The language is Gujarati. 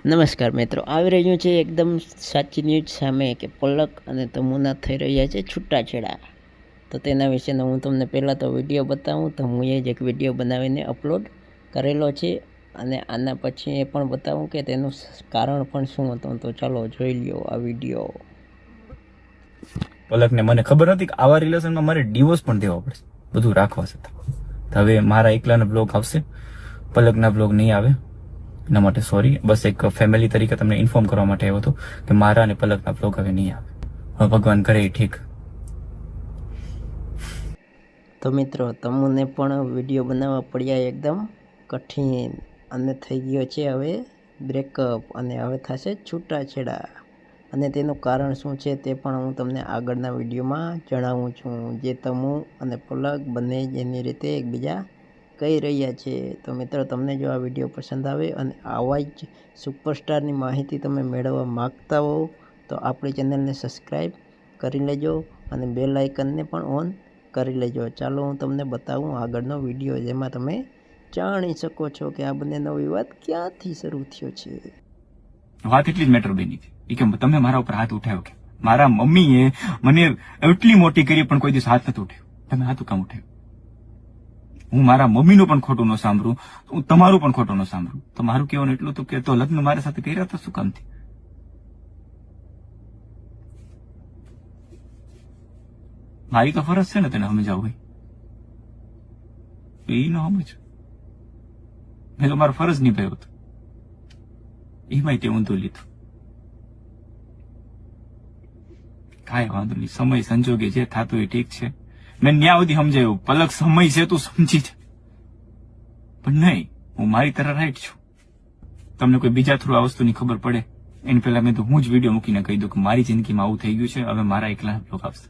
નમસ્કાર મિત્રો, આવી રહ્યું છે એકદમ સાચી ન્યૂઝ સામે કે પલક અને તમુના થઈ રહ્યા છે છૂટાછેડા. તો તેના વિશેનો હું તમને પહેલાં તો વિડીયો બતાવું. તો હું જ એક વિડીયો બનાવીને અપલોડ કરેલો છે અને આના પછી એ પણ બતાવું કે તેનું કારણ પણ શું હતું. તો ચાલો જોઈ લ્યો આ વિડીયો. પલકને મને ખબર નથી કે આવા રિલેશનમાં મારે ડિવોર્સ પણ દેવો પડશે, બધું રાખવા છતાં. હવે મારા એકલાના બ્લોગ આવશે, પલકના બ્લોગ નહીં આવે. એના માટે સોરી. બસ એક ફેમિલી તરીકે તમને ઇન્ફોર્મ કરવા માટે આવ્યો હતો કે મારા અને પલકના બ્લોગ હવે નહીં આવે. હવે ભગવાન કરે ઠીક. તો મિત્રો, તમને પણ વિડીયો બનાવવા પડ્યા એકદમ કઠિન અને થઈ ગયો છે હવે બ્રેકઅપ અને હવે થશે છૂટાછેડા. અને તેનું કારણ શું છે તે પણ હું તમને આગળના વિડીયોમાં જણાવું છું. જે તમુ અને પલક બંને જેની રીતે એકબીજા કહી રહ્યા છે. તો મિત્રો, તમને જો આ વિડીયો પસંદ આવે અને આવા જ સુપરસ્ટારની માહિતી તમે મેળવવા માગતા હો તો આપણી ચેનલને સબસ્ક્રાઈબ કરી લેજો અને બેલ આઇકનને પણ ઓન કરી લેજો. ચાલો હું તમને બતાવું આગળનો વિડીયો, જેમાં તમે જાણી શકો છો કે આ બંનેનો વિવાદ ક્યાંથી શરૂ થયો છે. વાત એટલી જ મેટર બની હતી કે તમે મારા ઉપર હાથ ઉઠાવ્યો, કે મારા મમ્મીએ મને એટલી મોટી કરી પણ કોઈ દિવસ હાથ નથી ઉઠાવ્યો. તમે હાથ કામ ઉઠાવ્યું? હું મારા મમ્મીનું પણ ખોટું ન સાંભળું, હું તમારું પણ ખોટું ન સાંભળું. તો મારું કહેવાનું એટલું હતું કે તો લગ્ન મારા સાથે કર્યા તો શું કામથી? મારી તો ફરજ છે ને તને સમજાવું હોય. એ ન સમજ. મેં તો મારો ફરજ નિભાવ્યો હતો, એમાં તે ઊંધું લીધું. કાંઈ વાંધો નહીં, સમય સંજોગે જે થતું એ ઠીક છે. મેં ન્યા સુધી સમજાયું, પલક સમય છે તું સમજી છે. પણ નહીં, હું મારી તરફ રાઈટ છું. તમને કોઈ બીજા થ્રુ આ વસ્તુની ખબર પડે એની પહેલા મેં તો હું જ વિડીયો મૂકીને કહી દઉં કે મારી જિંદગીમાં આવું થઈ ગયું છે, હવે મારા એકલા બ્લોગ આવશે.